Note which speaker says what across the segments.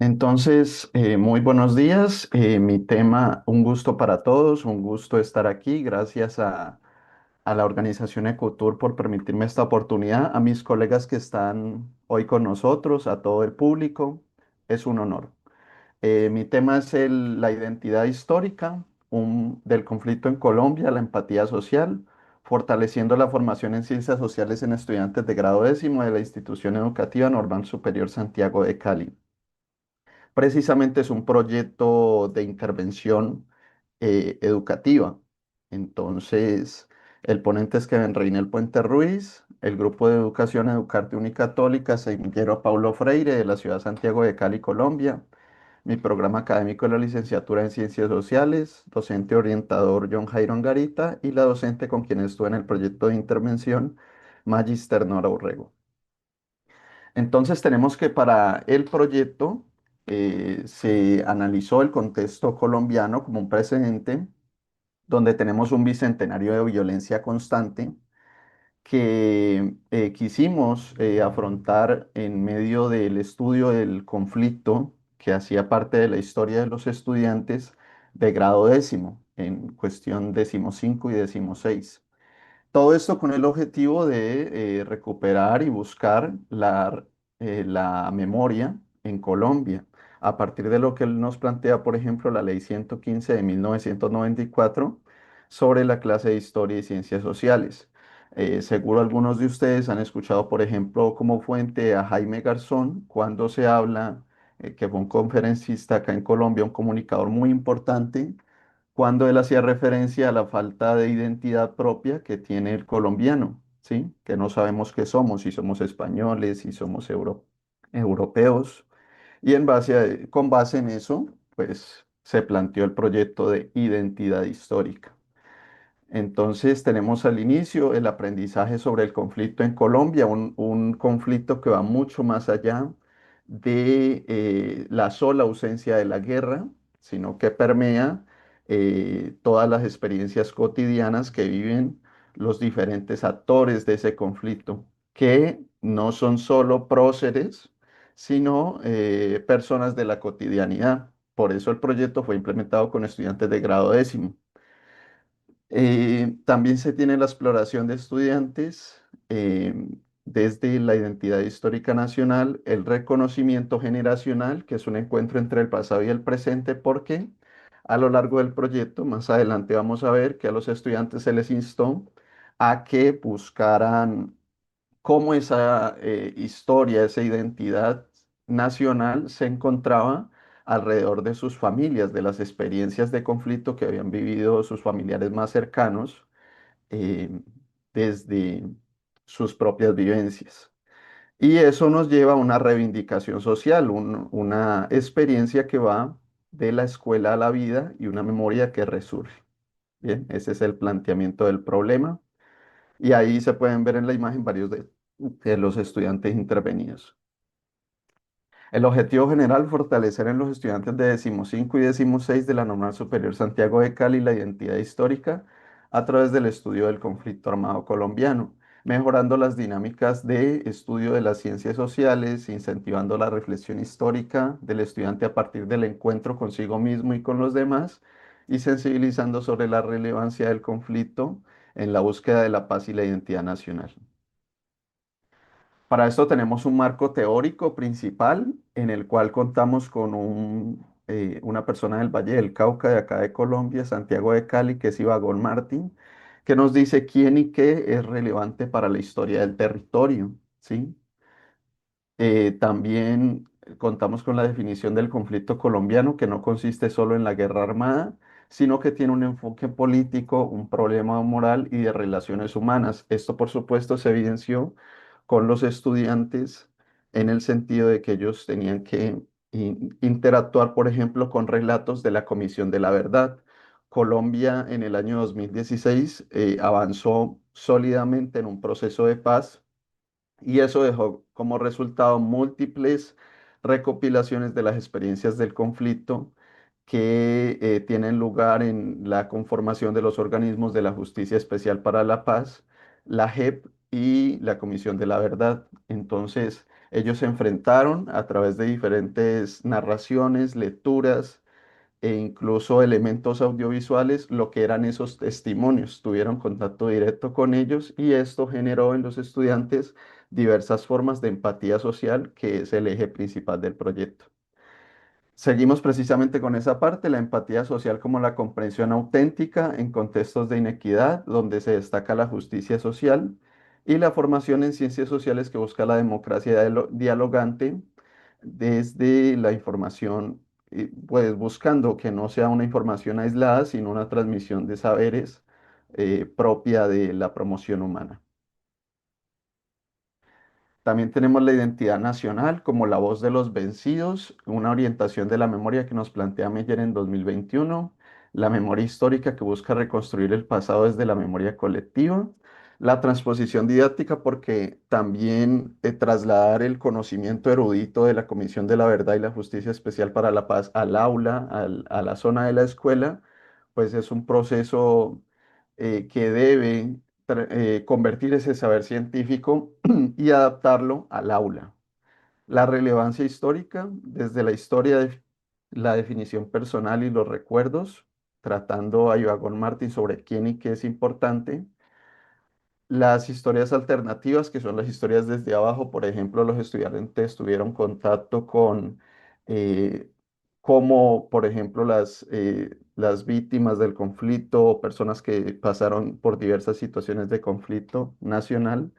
Speaker 1: Entonces, muy buenos días. Mi tema, un gusto para todos, un gusto estar aquí. Gracias a la organización Ecotour por permitirme esta oportunidad, a mis colegas que están hoy con nosotros, a todo el público. Es un honor. Mi tema es la identidad histórica del conflicto en Colombia, la empatía social, fortaleciendo la formación en ciencias sociales en estudiantes de grado décimo de la institución educativa Normal Superior Santiago de Cali. Precisamente es un proyecto de intervención educativa. Entonces, el ponente es Kevin Reinel Puente Ruiz, el grupo de educación Educarte Unicatólica, Semillero Paulo Freire de la ciudad de Santiago de Cali, Colombia. Mi programa académico es la licenciatura en Ciencias Sociales, docente orientador John Jairon Garita y la docente con quien estuve en el proyecto de intervención, Magister Nora Urrego. Entonces tenemos que para el proyecto se analizó el contexto colombiano como un precedente donde tenemos un bicentenario de violencia constante que quisimos afrontar en medio del estudio del conflicto que hacía parte de la historia de los estudiantes de grado décimo, en cuestión decimocinco y decimoseis. Todo esto con el objetivo de recuperar y buscar la memoria en Colombia, a partir de lo que él nos plantea, por ejemplo, la Ley 115 de 1994 sobre la clase de Historia y Ciencias Sociales. Seguro algunos de ustedes han escuchado, por ejemplo, como fuente a Jaime Garzón cuando se habla, que fue un conferencista acá en Colombia, un comunicador muy importante cuando él hacía referencia a la falta de identidad propia que tiene el colombiano, ¿sí? Que no sabemos qué somos, si somos españoles, si somos europeos. Y con base en eso, pues se planteó el proyecto de identidad histórica. Entonces tenemos al inicio el aprendizaje sobre el conflicto en Colombia, un conflicto que va mucho más allá de la sola ausencia de la guerra, sino que permea todas las experiencias cotidianas que viven los diferentes actores de ese conflicto, que no son solo próceres, sino personas de la cotidianidad. Por eso el proyecto fue implementado con estudiantes de grado décimo. También se tiene la exploración de estudiantes eh, desde la identidad histórica nacional, el reconocimiento generacional, que es un encuentro entre el pasado y el presente, porque a lo largo del proyecto, más adelante vamos a ver que a los estudiantes se les instó a que buscaran cómo esa historia, esa identidad nacional se encontraba alrededor de sus familias, de las experiencias de conflicto que habían vivido sus familiares más cercanos eh, desde sus propias vivencias. Y eso nos lleva a una reivindicación social, una experiencia que va de la escuela a la vida y una memoria que resurge. Bien, ese es el planteamiento del problema. Y ahí se pueden ver en la imagen varios de los estudiantes intervenidos. El objetivo general, fortalecer en los estudiantes de decimocinco y decimoseis de la Normal Superior Santiago de Cali la identidad histórica a través del estudio del conflicto armado colombiano, mejorando las dinámicas de estudio de las ciencias sociales, incentivando la reflexión histórica del estudiante a partir del encuentro consigo mismo y con los demás, y sensibilizando sobre la relevancia del conflicto en la búsqueda de la paz y la identidad nacional. Para esto tenemos un marco teórico principal en el cual contamos con una persona del Valle del Cauca, de acá de Colombia, Santiago de Cali, que es Ibagón Martín, que nos dice quién y qué es relevante para la historia del territorio, ¿sí? También contamos con la definición del conflicto colombiano, que no consiste solo en la guerra armada, sino que tiene un enfoque político, un problema moral y de relaciones humanas. Esto, por supuesto, se evidenció con los estudiantes en el sentido de que ellos tenían que interactuar, por ejemplo, con relatos de la Comisión de la Verdad. Colombia en el año 2016 avanzó sólidamente en un proceso de paz y eso dejó como resultado múltiples recopilaciones de las experiencias del conflicto que tienen lugar en la conformación de los organismos de la Justicia Especial para la Paz, la JEP y la Comisión de la Verdad. Entonces, Ellos se enfrentaron a través de diferentes narraciones, lecturas e incluso elementos audiovisuales, lo que eran esos testimonios. Tuvieron contacto directo con ellos y esto generó en los estudiantes diversas formas de empatía social, que es el eje principal del proyecto. Seguimos precisamente con esa parte, la empatía social como la comprensión auténtica en contextos de inequidad, donde se destaca la justicia social, y la formación en ciencias sociales que busca la democracia dialogante desde la información, pues buscando que no sea una información aislada, sino una transmisión de saberes propia de la promoción humana. También tenemos la identidad nacional como la voz de los vencidos, una orientación de la memoria que nos plantea Meyer en 2021, la memoria histórica que busca reconstruir el pasado desde la memoria colectiva, la transposición didáctica porque también trasladar el conocimiento erudito de la Comisión de la Verdad y la Justicia Especial para la Paz al aula, a la zona de la escuela, pues es un proceso que debe convertir ese saber científico y adaptarlo al aula. La relevancia histórica, desde la historia de la definición personal y los recuerdos, tratando a Ivagon Martin sobre quién y qué es importante. Las historias alternativas, que son las historias desde abajo, por ejemplo, los estudiantes tuvieron contacto con eh, cómo, por ejemplo, las víctimas del conflicto o personas que pasaron por diversas situaciones de conflicto nacional,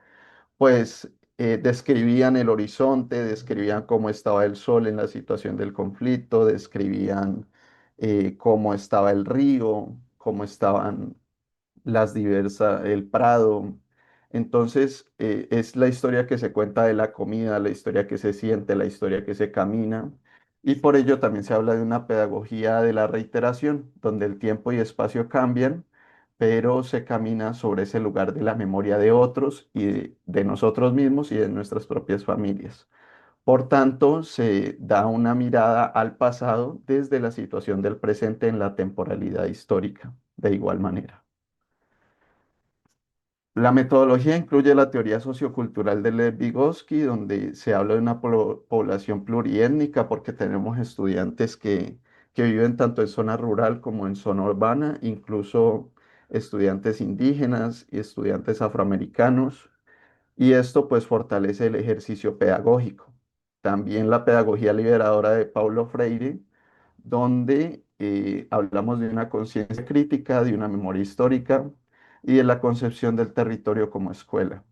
Speaker 1: pues describían el horizonte, describían cómo estaba el sol en la situación del conflicto, describían cómo estaba el río, cómo estaban el Prado. Entonces, es la historia que se cuenta de la comida, la historia que se siente, la historia que se camina. Y por ello también se habla de una pedagogía de la reiteración, donde el tiempo y espacio cambian, pero se camina sobre ese lugar de la memoria de otros y de nosotros mismos y de nuestras propias familias. Por tanto, se da una mirada al pasado desde la situación del presente en la temporalidad histórica, de igual manera. La metodología incluye la teoría sociocultural de Lev Vygotsky, donde se habla de una población pluriétnica porque tenemos estudiantes que viven tanto en zona rural como en zona urbana, incluso estudiantes indígenas y estudiantes afroamericanos, y esto pues fortalece el ejercicio pedagógico. También la pedagogía liberadora de Paulo Freire, donde hablamos de una conciencia crítica, de una memoria histórica y de la concepción del territorio como escuela.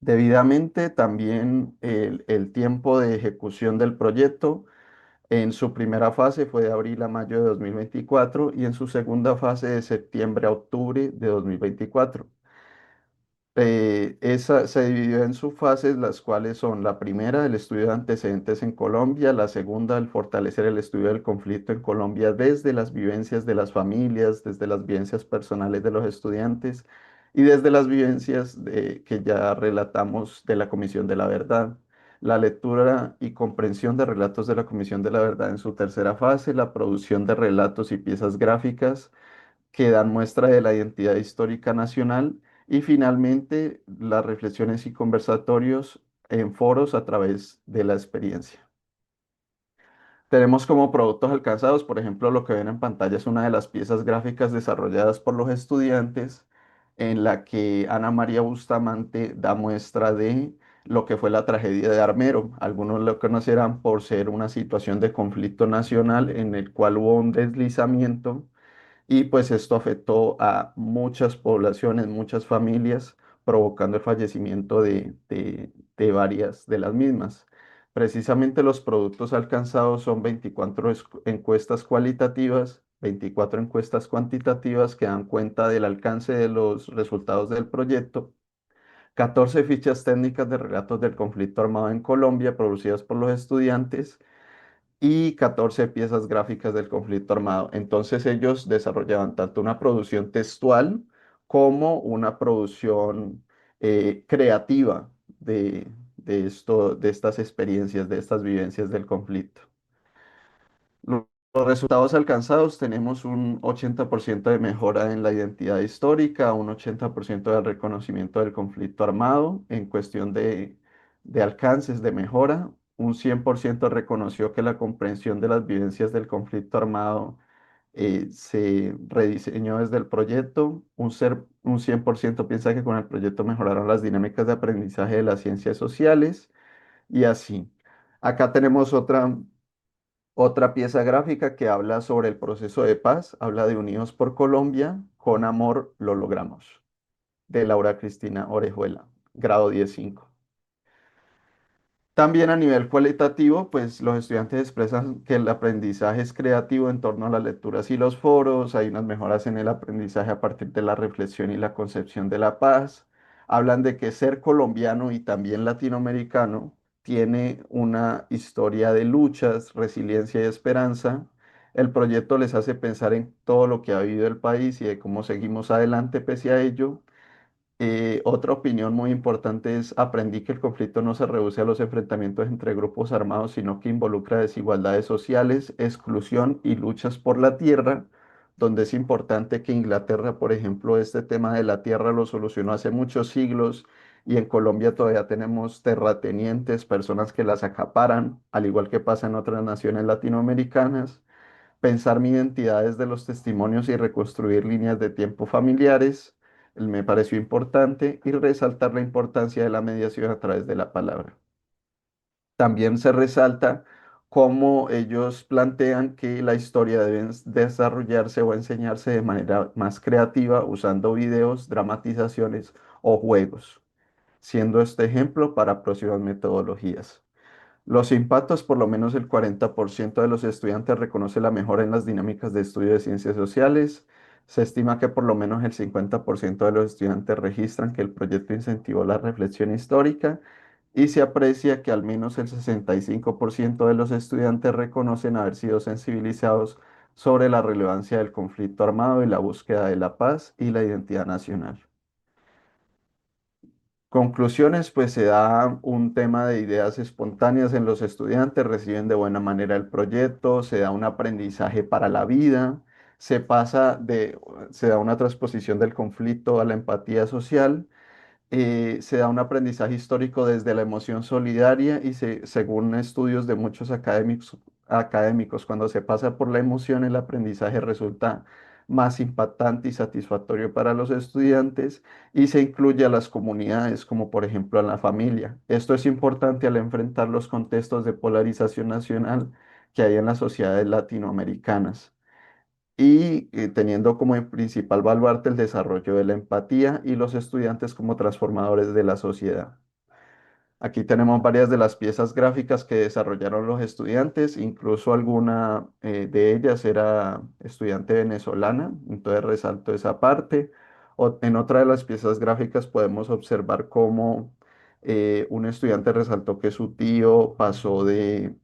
Speaker 1: Debidamente, también el tiempo de ejecución del proyecto en su primera fase fue de abril a mayo de 2024 y en su segunda fase de septiembre a octubre de 2024. Esa se dividió en subfases, las cuales son la primera, el estudio de antecedentes en Colombia, la segunda, el fortalecer el estudio del conflicto en Colombia desde las vivencias de las familias, desde las vivencias personales de los estudiantes y desde las vivencias que ya relatamos de la Comisión de la Verdad. La lectura y comprensión de relatos de la Comisión de la Verdad en su tercera fase, la producción de relatos y piezas gráficas que dan muestra de la identidad histórica nacional y finalmente las reflexiones y conversatorios en foros a través de la experiencia. Tenemos como productos alcanzados, por ejemplo, lo que ven en pantalla es una de las piezas gráficas desarrolladas por los estudiantes en la que Ana María Bustamante da muestra de lo que fue la tragedia de Armero. Algunos lo conocerán por ser una situación de conflicto nacional en el cual hubo un deslizamiento y pues esto afectó a muchas poblaciones, muchas familias, provocando el fallecimiento de varias de las mismas. Precisamente los productos alcanzados son 24 encuestas cualitativas, 24 encuestas cuantitativas que dan cuenta del alcance de los resultados del proyecto, 14 fichas técnicas de relatos del conflicto armado en Colombia producidas por los estudiantes y 14 piezas gráficas del conflicto armado. Entonces ellos desarrollaban tanto una producción textual como una producción creativa de estas experiencias, de estas vivencias del conflicto. Los resultados alcanzados, tenemos un 80% de mejora en la identidad histórica, un 80% del reconocimiento del conflicto armado en cuestión de alcances de mejora. Un 100% reconoció que la comprensión de las vivencias del conflicto armado se rediseñó desde el proyecto. Un 100% piensa que con el proyecto mejoraron las dinámicas de aprendizaje de las ciencias sociales y así. Acá tenemos otra pieza gráfica que habla sobre el proceso de paz, habla de Unidos por Colombia, con amor lo logramos, de Laura Cristina Orejuela, grado 10.5. También a nivel cualitativo, pues los estudiantes expresan que el aprendizaje es creativo en torno a las lecturas y los foros, hay unas mejoras en el aprendizaje a partir de la reflexión y la concepción de la paz. Hablan de que ser colombiano y también latinoamericano tiene una historia de luchas, resiliencia y esperanza. El proyecto les hace pensar en todo lo que ha vivido el país y de cómo seguimos adelante pese a ello. Otra opinión muy importante es, aprendí que el conflicto no se reduce a los enfrentamientos entre grupos armados, sino que involucra desigualdades sociales, exclusión y luchas por la tierra, donde es importante que Inglaterra, por ejemplo, este tema de la tierra lo solucionó hace muchos siglos y en Colombia todavía tenemos terratenientes, personas que las acaparan, al igual que pasa en otras naciones latinoamericanas. Pensar mi identidad desde los testimonios y reconstruir líneas de tiempo familiares, me pareció importante, y resaltar la importancia de la mediación a través de la palabra. También se resalta cómo ellos plantean que la historia debe desarrollarse o enseñarse de manera más creativa usando videos, dramatizaciones o juegos, siendo este ejemplo para próximas metodologías. Los impactos, por lo menos el 40% de los estudiantes reconoce la mejora en las dinámicas de estudio de ciencias sociales. Se estima que por lo menos el 50% de los estudiantes registran que el proyecto incentivó la reflexión histórica y se aprecia que al menos el 65% de los estudiantes reconocen haber sido sensibilizados sobre la relevancia del conflicto armado y la búsqueda de la paz y la identidad nacional. Conclusiones, pues se da un tema de ideas espontáneas en los estudiantes, reciben de buena manera el proyecto, se da un aprendizaje para la vida, se da una transposición del conflicto a la empatía social, se da un aprendizaje histórico desde la emoción solidaria y según estudios de muchos académicos, cuando se pasa por la emoción, el aprendizaje resulta más impactante y satisfactorio para los estudiantes y se incluye a las comunidades, como por ejemplo a la familia. Esto es importante al enfrentar los contextos de polarización nacional que hay en las sociedades latinoamericanas y teniendo como principal baluarte el desarrollo de la empatía y los estudiantes como transformadores de la sociedad. Aquí tenemos varias de las piezas gráficas que desarrollaron los estudiantes, incluso alguna de ellas era estudiante venezolana, entonces resalto esa parte. En otra de las piezas gráficas podemos observar cómo un estudiante resaltó que su tío pasó de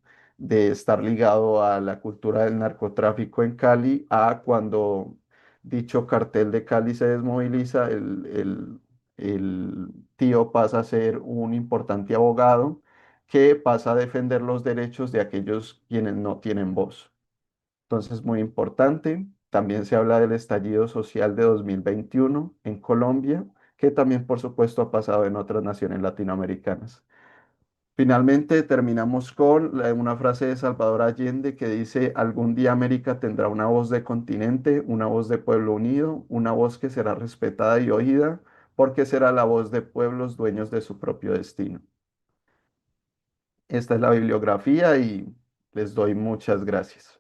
Speaker 1: estar ligado a la cultura del narcotráfico en Cali a cuando dicho cartel de Cali se desmoviliza, el tío pasa a ser un importante abogado que pasa a defender los derechos de aquellos quienes no tienen voz. Entonces, muy importante. También se habla del estallido social de 2021 en Colombia, que también, por supuesto, ha pasado en otras naciones latinoamericanas. Finalmente, terminamos con una frase de Salvador Allende que dice, algún día América tendrá una voz de continente, una voz de pueblo unido, una voz que será respetada y oída, porque será la voz de pueblos dueños de su propio destino. Esta es la bibliografía y les doy muchas gracias.